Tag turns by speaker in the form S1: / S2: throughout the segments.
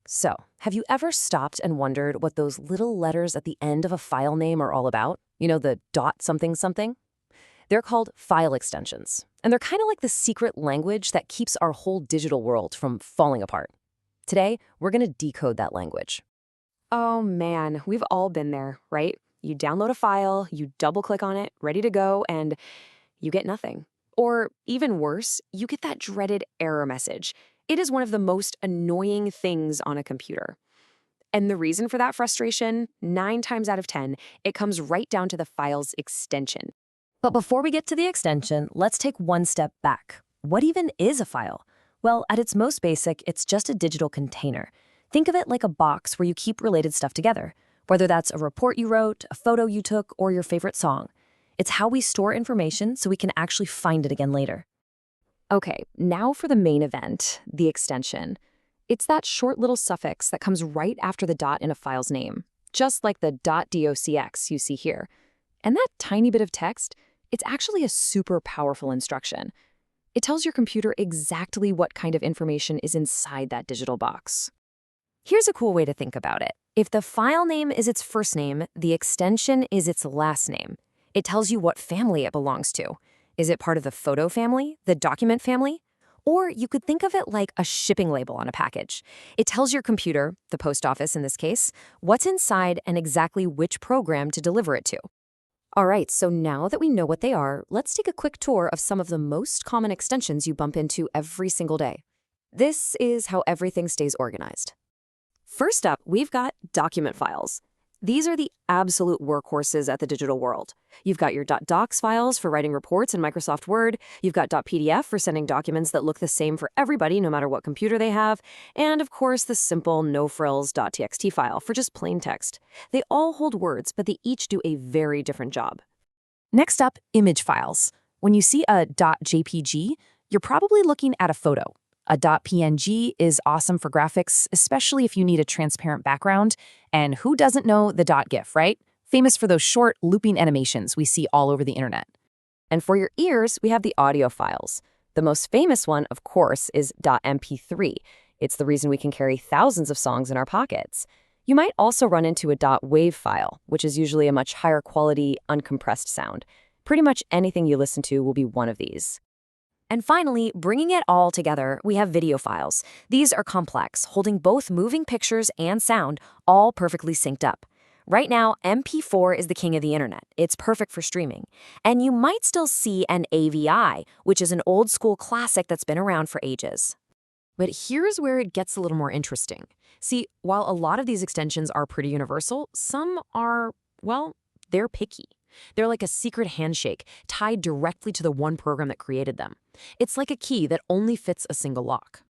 S1: So, have you ever stopped and wondered what those little letters at the end of a file name are all about? You know, the dot something something? They're called file extensions, and they're kind of like the secret language that keeps our whole digital world from falling apart. Today, we're going to decode that language.
S2: Oh man, we've all been there, right? You download a file, you double click on it, ready to go, and you get nothing. Or even worse, you get that dreaded error message. It is one of the most annoying things on a computer. And the reason for that frustration, 9 times out of 10, it comes right down to the file's extension.
S1: But before we get to the extension, let's take one step back. What even is a file? Well, at its most basic, it's just a digital container. Think of it like a box where you keep related stuff together, whether that's a report you wrote, a photo you took, or your favorite song. It's how we store information so we can actually find it again later.
S2: Okay, now for the main event, the extension. It's that short little suffix that comes right after the dot in a file's name, just like the .docx you see here. And that tiny bit of text, it's actually a super powerful instruction. It tells your computer exactly what kind of information is inside that digital box.
S1: Here's a cool way to think about it. If the file name is its first name, the extension is its last name. It tells you what family it belongs to. Is it part of the photo family, the document family? Or you could think of it like a shipping label on a package. It tells your computer, the post office in this case, what's inside and exactly which program to deliver it to. All right, so now that we know what they are, let's take a quick tour of some of the most common extensions you bump into every single day. This is how everything stays organized. First up, we've got document files. These are the absolute workhorses at the digital world. You've got your .docs files for writing reports in Microsoft Word, you've got .pdf for sending documents that look the same for everybody no matter what computer they have, and of course the simple no-frills .txt file for just plain text. They all hold words, but they each do a very different job. Next up, image files. When you see a .jpg, you're probably looking at a photo. A .png is awesome for graphics, especially if you need a transparent background. And who doesn't know the .gif, right? Famous for those short, looping animations we see all over the internet. And for your ears, we have the audio files. The most famous one, of course, is .mp3. It's the reason we can carry thousands of songs in our pockets. You might also run into a .wav file, which is usually a much higher quality, uncompressed sound. Pretty much anything you listen to will be one of these. And finally, bringing it all together, we have video files. These are complex, holding both moving pictures and sound, all perfectly synced up. Right now, MP4 is the king of the internet. It's perfect for streaming. And you might still see an AVI, which is an old-school classic that's been around for ages. But here's where it gets a little more interesting. See, while a lot of these extensions are pretty universal, some are, well, they're picky. They're like a secret handshake tied directly to the one program that created them. It's like a key that only fits a single lock.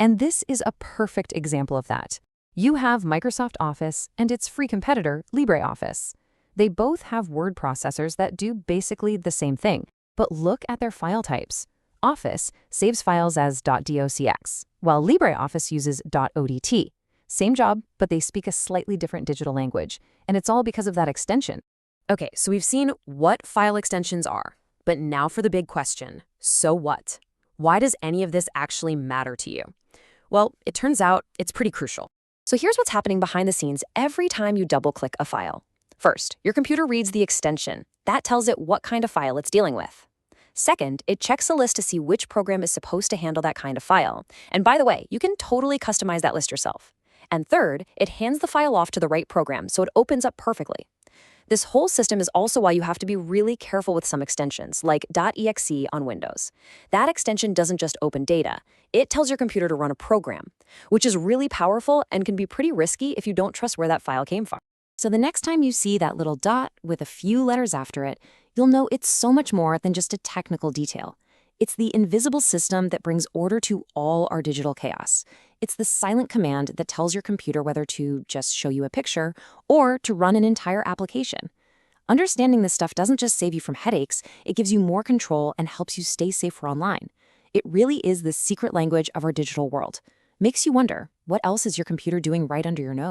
S1: And this is a perfect example of that. You have Microsoft Office and its free competitor, LibreOffice. They both have word processors that do basically the same thing, but look at their file types. Office saves files as .docx, while LibreOffice uses .odt. Same job, but they speak a slightly different digital language, and it's all because of that extension. Okay, so we've seen what file extensions are, but now for the big question, so what? Why does any of this actually matter to you? Well, it turns out it's pretty crucial. So here's what's happening behind the scenes every time you double-click a file. First, your computer reads the extension. That tells it what kind of file it's dealing with. Second, it checks a list to see which program is supposed to handle that kind of file. And by the way, you can totally customize that list yourself. And third, it hands the file off to the right program so it opens up perfectly. This whole system is also why you have to be really careful with some extensions, like .exe on Windows. That extension doesn't just open data. It tells your computer to run a program, which is really powerful and can be pretty risky if you don't trust where that file came from. So the next time you see that little dot with a few letters after it, you'll know it's so much more than just a technical detail. It's the invisible system that brings order to all our digital chaos. It's the silent command that tells your computer whether to just show you a picture or to run an entire application. Understanding this stuff doesn't just save you from headaches, it gives you more control and helps you stay safer online. It really is the secret language of our digital world. Makes you wonder, what else is your computer doing right under your nose?